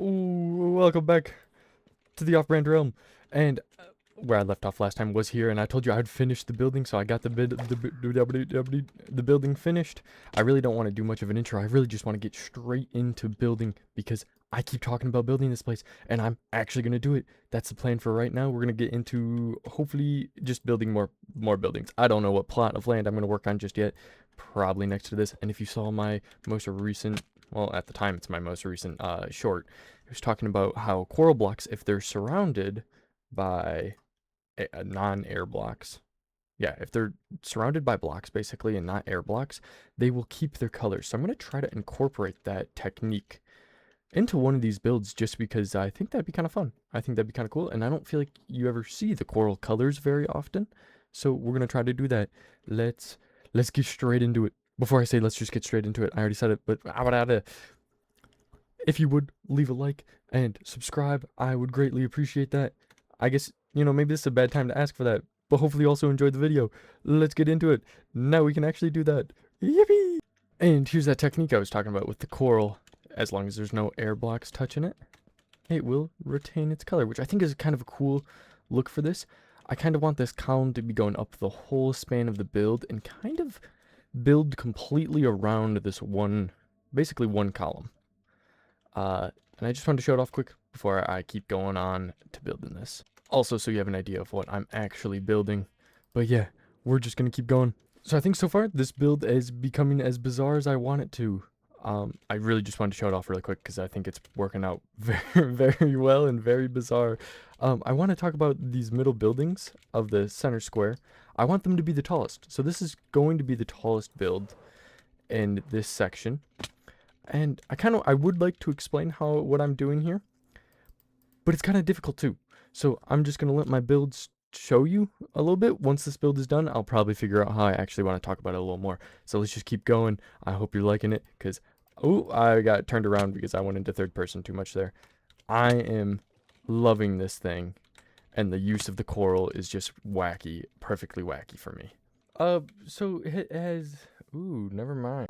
Ooh, welcome back to the Off-Brand Realm. And where I left off last time was here, and I told you I'd finish the building, so I got the building finished. I really don't want to do much of an intro. I really just want to get straight into building because I keep talking about building this place, and I'm actually gonna do it. That's the plan for right now. We're gonna get into hopefully just building more buildings. I don't know what plot of land I'm gonna work on just yet. Probably next to this. And if you saw my most recent, well, at the time it's my most recent short, it was talking about how coral blocks, if they're surrounded by non-air blocks, yeah, if they're surrounded by blocks basically and not air blocks, they will keep their colors. So I'm going to try to incorporate that technique into one of these builds just because I think that'd be kind of fun. I think that'd be kind of cool, and I don't feel like you ever see the coral colors very often. So we're going to try to do that. Let's get straight into it. Before I say let's just get straight into it, I already said it, but if you would leave a like and subscribe, I would greatly appreciate that. I guess, maybe this is a bad time to ask for that, but hopefully you also enjoyed the video. Let's get into it. Now we can actually do that. Yippee! And here's that technique I was talking about with the coral. As long as there's no air blocks touching it, it will retain its color, which I think is kind of a cool look for this. I kind of want this column to be going up the whole span of the build and kind of build completely around this basically one column. And I just wanted to show it off quick before I keep going on to building this. Also, so you have an idea of what I'm actually building. But yeah, we're just gonna keep going. So I think so far this build is becoming as bizarre as I want it to. I really just wanted to show it off really quick because I think it's working out very, very well and very bizarre. I want to talk about these middle buildings of the center square. I want them to be the tallest. So this is going to be the tallest build in this section. And I would like to explain what I'm doing here, but it's kind of difficult too. So I'm just going to let my builds show you a little bit. Once this build is done, I'll probably figure out how I actually want to talk about it a little more. So let's just keep going. I hope you're liking it because, oh, I got turned around because I went into third person too much there. I am loving this thing, and the use of the coral is just wacky, perfectly wacky for me. So it has, ooh, never mind.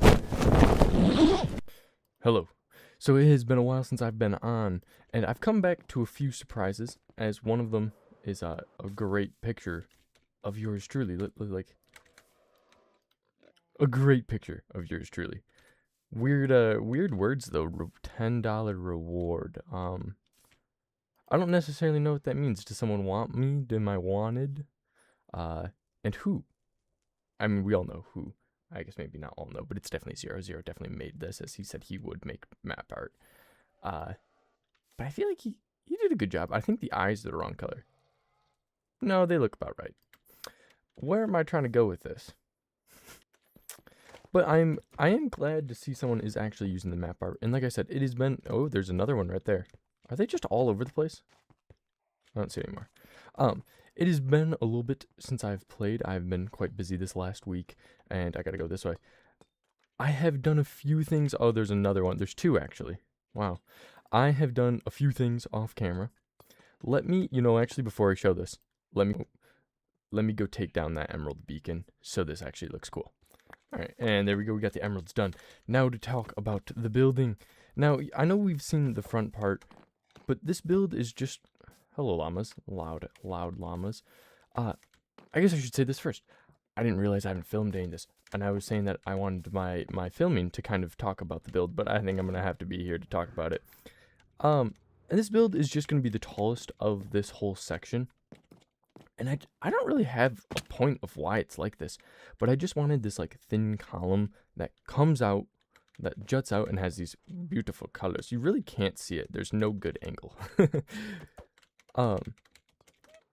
Hello. So it has been a while since I've been on, and I've come back to a few surprises, as one of them is a great picture of yours truly. Like, a great picture of yours truly. Weird words though. $10 reward. I don't necessarily know what that means. Does someone want me? Am I wanted? And who? I mean, we all know who. I guess maybe not all know, but it's definitely Zero. Zero definitely made this, as he said he would make map art. But I feel like he did a good job. I think the eyes are the wrong color. No, they look about right. Where am I trying to go with this? But I am glad to see someone is actually using the map art. And like I said, it has been, oh, there's another one right there. Are they just all over the place? I don't see anymore. It has been a little bit since I've played. I've been quite busy this last week, and I gotta go this way. I have done a few things. Oh, there's another one. There's two, actually. Wow. I have done a few things off camera. Let me, actually, before I show this, let me go take down that emerald beacon so this actually looks cool. All right, and there we go. We got the emeralds done. Now to talk about the building. Now, I know we've seen the front part, but this build is just... Hello, llamas. Loud llamas. I guess I should say this first. I didn't realize I haven't filmed any of this, and I was saying that I wanted my filming to kind of talk about the build, but I think I'm going to have to be here to talk about it. And this build is just going to be the tallest of this whole section. And I don't really have a point of why it's like this, but I just wanted this like thin column that comes out, that juts out and has these beautiful colors. You really can't see it. There's no good angle.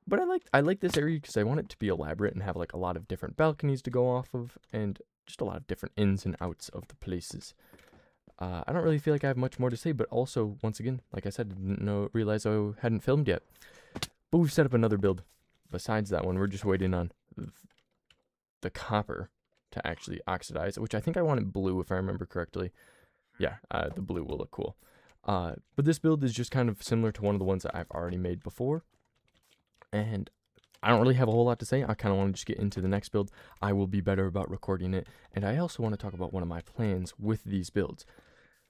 But I like this area because I want it to be elaborate and have like a lot of different balconies to go off of and just a lot of different ins and outs of the places. I don't really feel like I have much more to say, but also, once again, like I said, didn't realize I hadn't filmed yet. But we've set up another build. Besides that one, we're just waiting on the copper to actually oxidize, which I think I wanted blue if I remember correctly. Yeah, the blue will look cool. But this build is just kind of similar to one of the ones that I've already made before. And I don't really have a whole lot to say. I kind of want to just get into the next build. I will be better about recording it. And I also want to talk about one of my plans with these builds.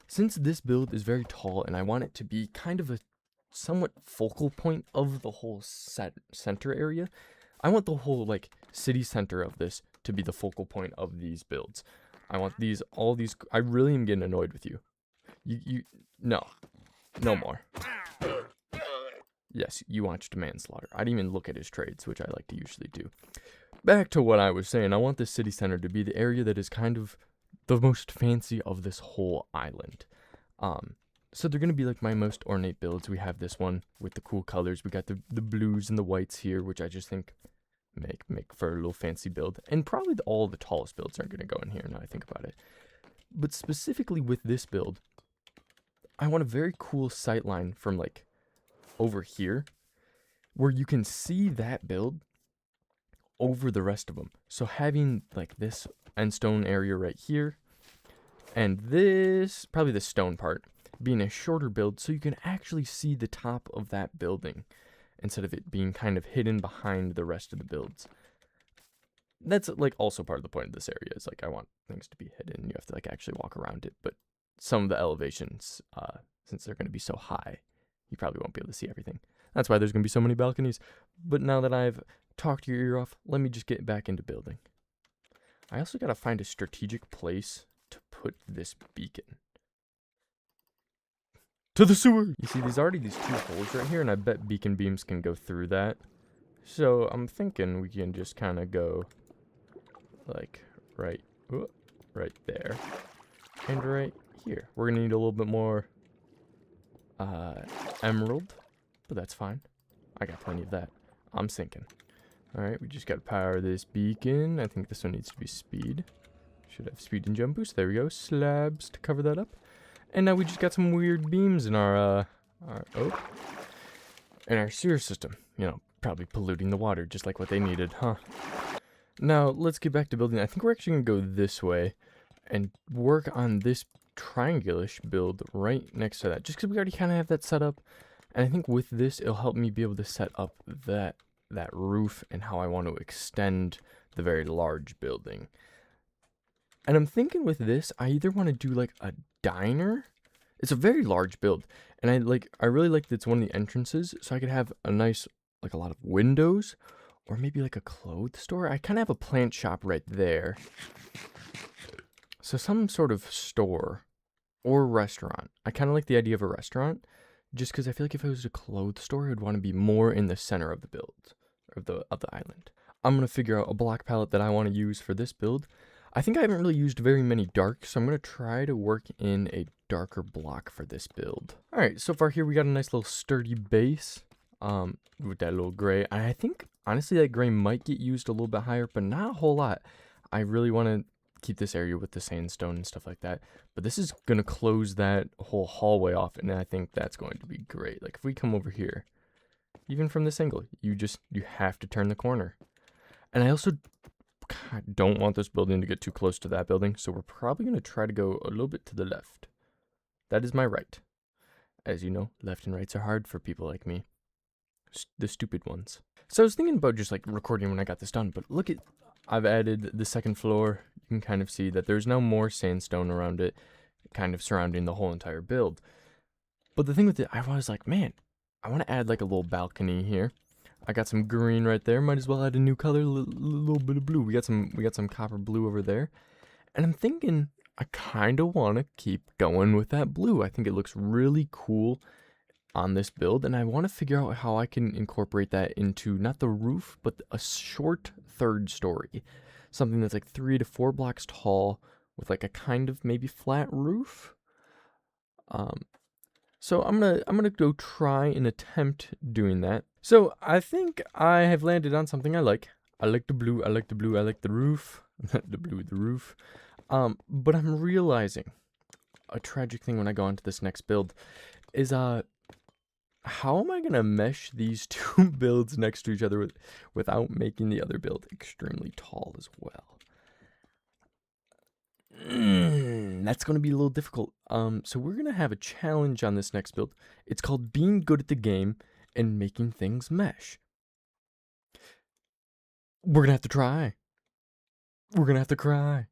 Since this build is very tall and I want it to be kind of a somewhat focal point of the whole center area, I want the whole like city center of this to be the focal point of these builds. I want all these, I really am getting annoyed with you. No more. Yes, you watched manslaughter. I didn't even look at his trades, which I like to usually do. Back to what I was saying, I want this city center to be the area that is kind of the most fancy of this whole island. So they're going to be like my most ornate builds. We have this one with the cool colors. We got the blues and the whites here, which I just think make for a little fancy build. And probably all the tallest builds aren't going to go in here now I think about it. But specifically with this build, I want a very cool sight line from like over here where you can see that build over the rest of them. So having like this end stone area right here and this, probably the stone part, being a shorter build so you can actually see the top of that building instead of it being kind of hidden behind the rest of the builds. That's like also part of the point of this area is like I want things to be hidden. You have to like actually walk around it, but some of the elevations, since they're going to be so high, you probably won't be able to see everything. That's why there's going to be so many balconies. But now that I've talked your ear off, let me just get back into building. I also got to find a strategic place to put this beacon. To the sewer! You see, there's already these two holes right here, and I bet beacon beams can go through that. So I'm thinking we can just kind of go like right there and right here. We're gonna need a little bit more emerald, but that's fine. I got plenty of that. I'm sinking. Alright, we just gotta power this beacon. I think this one needs to be speed. Should have speed and jump boost. There we go. Slabs to cover that up. And now we just got some weird beams in our sewer system. You know, probably polluting the water, just like what they needed, huh? Now, let's get back to building. I think we're actually gonna go this way and work on this triangulish build right next to that, just because we already kind of have that set up. And I think with this, it'll help me be able to set up that roof and how I want to extend the very large building. And I'm thinking with this, I either want to do like a diner. It's a very large build, and I really like that it's one of the entrances, so I could have a nice, like a lot of windows, or maybe like a clothes store. I kind of have a plant shop right there. So some sort of store or restaurant. I kind of like the idea of a restaurant, just because I feel like if it was a clothes store, I'd want to be more in the center of the build, of the island. I'm going to figure out a block palette that I want to use for this build. I think I haven't really used very many darks, so I'm going to try to work in a darker block for this build. Alright, so far here we got a nice little sturdy base with that little gray. I think, honestly, that gray might get used a little bit higher, but not a whole lot. I really want to keep this area with the sandstone and stuff like that, but this is going to close that whole hallway off, and I think that's going to be great. Like, if we come over here, even from this angle, you have to turn the corner. And I also don't want this building to get too close to that building, so we're probably going to try to go a little bit to the left. That is my right. As you know, left and rights are hard for people like me. The stupid ones. So I was thinking about just like recording when I got this done, but look at, I've added the second floor. You can kind of see that there's now more sandstone around it, kind of surrounding the whole entire build. But the thing with it, I was like, man, I want to add like a little balcony here. I got some green right there. Might as well add a new color, little bit of blue. We got some copper blue over there. And I'm thinking I kind of want to keep going with that blue. I think it looks really cool on this build, and I want to figure out how I can incorporate that into not the roof, but a short third story. Something that's like 3 to 4 blocks tall with like a kind of maybe flat roof. So I'm gonna go try and attempt doing that. So I think I have landed on something I like. I like the blue, I like the blue, I like the roof. The blue, the roof. But I'm realizing a tragic thing when I go onto this next build is how am I gonna mesh these two builds next to each other without making the other build extremely tall as well? That's going to be a little difficult. So we're going to have a challenge on this next build. It's called being good at the game and making things mesh. We're going to have to try. We're going to have to cry.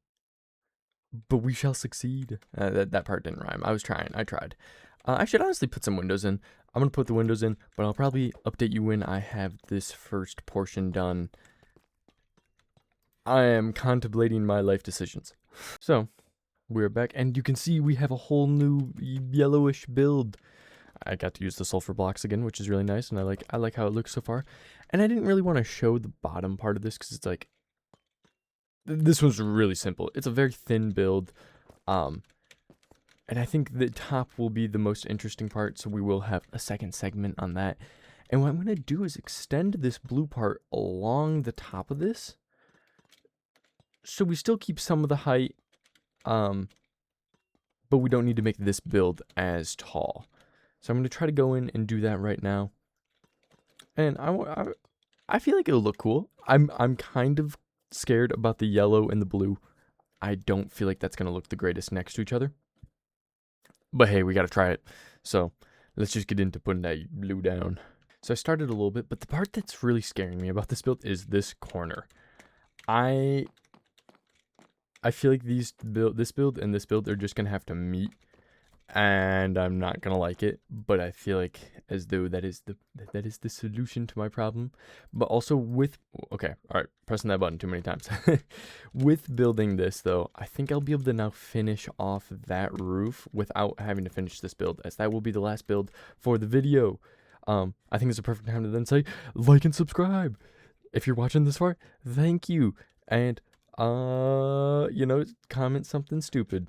but we shall succeed. That part didn't rhyme. I was trying. I tried. I should honestly put some windows in. I'm going to put the windows in, but I'll probably update you when I have this first portion done. I am contemplating my life decisions. So, we're back, and you can see we have a whole new yellowish build. I got to use the sulfur blocks again, which is really nice, and I like how it looks so far. And I didn't really want to show the bottom part of this because it's like, this one's really simple. It's a very thin build, and I think the top will be the most interesting part, so we will have a second segment on that. And what I'm going to do is extend this blue part along the top of this, so we still keep some of the height, but we don't need to make this build as tall. So I'm going to try to go in and do that right now. And I feel like it'll look cool. I'm kind of scared about the yellow and the blue. I don't feel like that's going to look the greatest next to each other. But hey, we got to try it. So let's just get into putting that blue down. So I started a little bit, but the part that's really scaring me about this build is this corner. I feel like this build and this build are just going to have to meet, and I'm not going to like it, but I feel like as though that is the solution to my problem. But also with, okay, all right, pressing that button too many times. With building this though, I think I'll be able to now finish off that roof without having to finish this build, as that will be the last build for the video. I think it's a perfect time to then say like and subscribe. If you're watching this far, thank you. And you know, comment something stupid.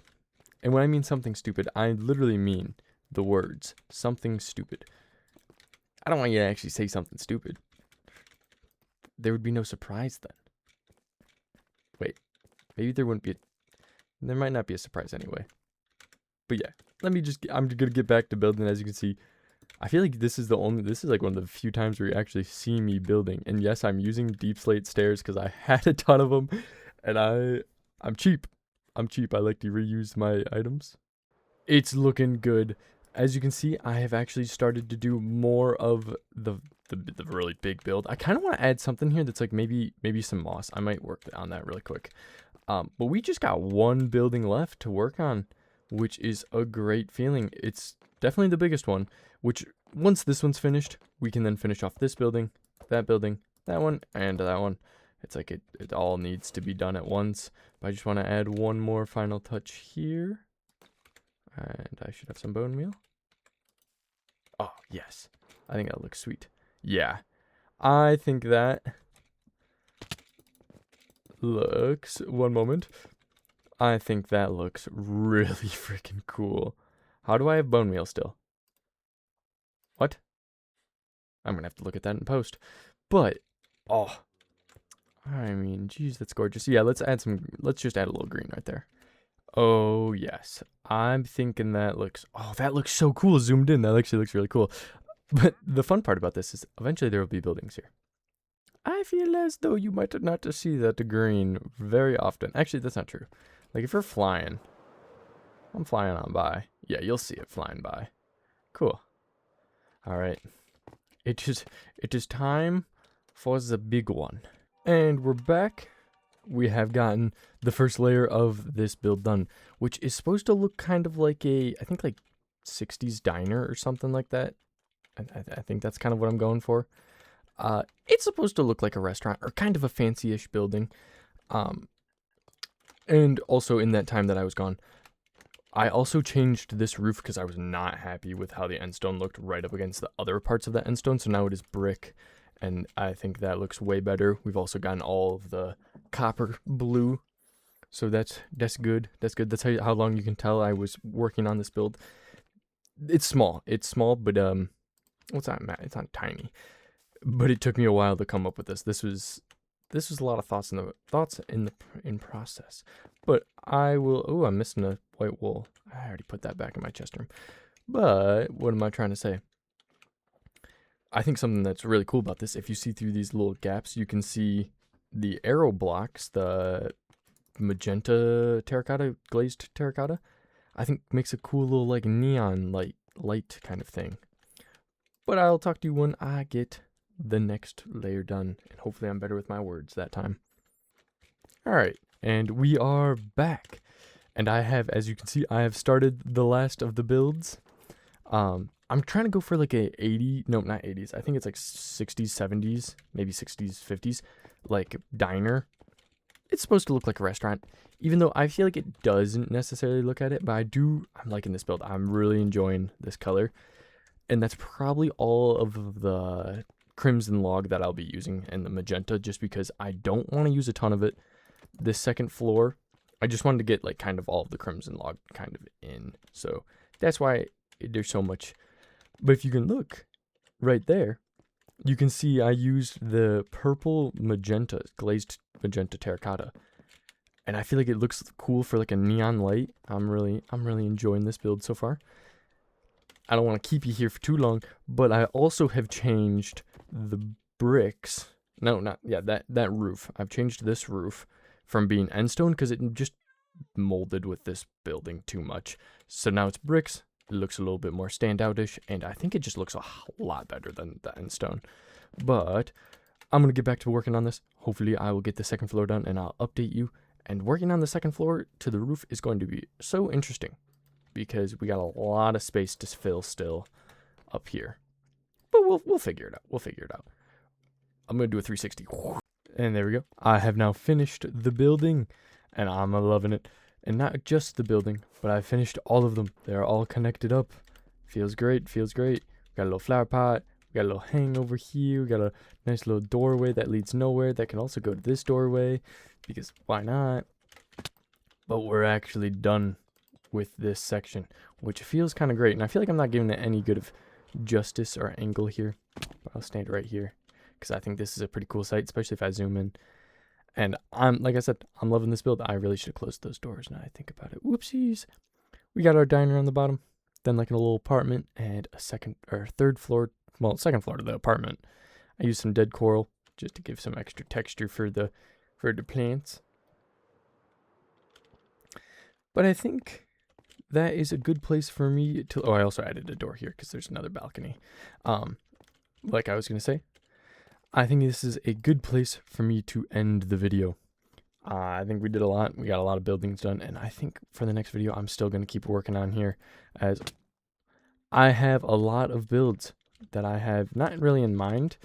And when I mean something stupid, I literally mean the words something stupid. I don't want you to actually say something stupid. There would be no surprise then. Wait, maybe there wouldn't be there might not be a surprise anyway. But yeah, I'm gonna get back to building. As you can see, I feel like this is like one of the few times where you actually see me building. And yes, I'm using deep slate stairs because I had a ton of them, and I'm cheap. I'm cheap. I like to reuse my items. It's looking good. As you can see, I have actually started to do more of the really big build. I kind of want to add something here that's like maybe some moss. I might work on that really quick. But we just got one building left to work on, which is a great feeling. It's definitely the biggest one, which once this one's finished, we can then finish off this building, that one, and that one. It's like it all needs to be done at once. But I just want to add one more final touch here. And I should have some bone meal. Oh, yes. I think that looks sweet. Yeah. I think that looks... One moment. I think that looks really freaking cool. How do I have bone meal still? What? I'm going to have to look at that in post. But, oh... I mean, geez, that's gorgeous. Yeah, let's just add a little green right there. Oh, yes. I'm thinking that looks so cool zoomed in. That actually looks really cool. But the fun part about this is eventually there will be buildings here. I feel as though you might not see that green very often. Actually, that's not true. Like if you're flying, I'm flying on by. Yeah, you'll see it flying by. Cool. All right. It is time for the big one. And we're back. We have gotten the first layer of this build done, which is supposed to look kind of like I think like 60s diner or something like that. I think that's kind of what I'm going for. It's supposed to look like a restaurant or kind of a fancy-ish building. And also in that time that I was gone, I also changed this roof because I was not happy with how the end stone looked right up against the other parts of the end stone. So now it is brick. And I think that looks way better. We've also gotten all of the copper blue. So that's good. That's good. That's how long you can tell I was working on this build. It's small. It's small, but it's not tiny. But it took me a while to come up with this. This was a lot of thoughts in process. But I will. Oh, I'm missing a white wool. I already put that back in my chest room. But what am I trying to say? I think something that's really cool about this, if you see through these little gaps, you can see the arrow blocks, the magenta terracotta, glazed terracotta. I think makes a cool little like neon light kind of thing. But I'll talk to you when I get the next layer done, and hopefully I'm better with my words that time. All right, and we are back. And I have, as you can see, I have started the last of the builds. I'm trying to go for like a 80, no, not 80s. I think it's like 60s, 70s, maybe 60s, 50s, like diner. It's supposed to look like a restaurant, even though I feel like it doesn't necessarily look at it, but I'm liking this build. I'm really enjoying this color. And that's probably all of the crimson log that I'll be using and the magenta, just because I don't want to use a ton of it. This second floor, I just wanted to get like kind of all of the crimson log kind of in. So that's why there's so much. But if you can look right there, you can see I used the purple magenta, glazed magenta terracotta. And I feel like it looks cool for like a neon light. I'm really enjoying this build so far. I don't want to keep you here for too long, but I also have changed the bricks. No, not, yeah, that roof. I've changed this roof from being end stone because it just molded with this building too much. So now it's bricks. It looks a little bit more standoutish, and I think it just looks a lot better than the end stone. But I'm going to get back to working on this. Hopefully I will get the second floor done, and I'll update you. And working on the second floor to the roof is going to be so interesting, because we got a lot of space to fill still up here. But we'll figure it out. We'll figure it out. I'm going to do a 360. And there we go. I have now finished the building, and I'm loving it. And not just the building, but I finished all of them. They're all connected up. Feels great, feels great. We got a little flower pot. We got a little hang over here. We got a nice little doorway that leads nowhere. That can also go to this doorway, because why not? But we're actually done with this section, which feels kind of great. And I feel like I'm not giving it any good of justice or angle here. But I'll stand right here, because I think this is a pretty cool site, especially if I zoom in. And like I said, I'm loving this build. I really should have closed those doors now I think about it. Whoopsies. We got our diner on the bottom, then like a little apartment and a second or third floor, well, second floor to the apartment. I used some dead coral just to give some extra texture for the plants. But I think that is a good place for me to, oh, I also added a door here because there's another balcony. Like I was going to say, I think this is a good place for me to end the video. I think we did a lot. We got a lot of buildings done. And I think for the next video, I'm still going to keep working on here, as I have a lot of builds that I have not really in mind,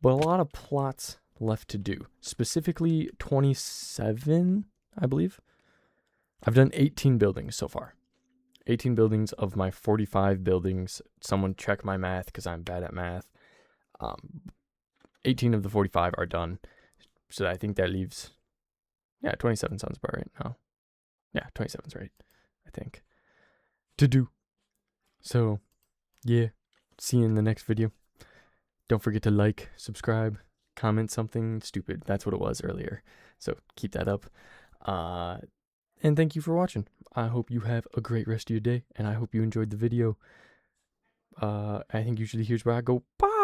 but a lot of plots left to do. Specifically 27, I believe. I've done 18 buildings so far. 18 buildings of my 45 buildings. Someone check my math because I'm bad at math. 18 of the 45 are done. So I think that leaves, yeah, 27 sounds about right now. Yeah, 27's right, I think, to do. So, yeah, see you in the next video. Don't forget to like, subscribe, comment something stupid. That's what it was earlier. So keep that up. And thank you for watching. I hope you have a great rest of your day, and I hope you enjoyed the video. I think usually here's where I go, bye!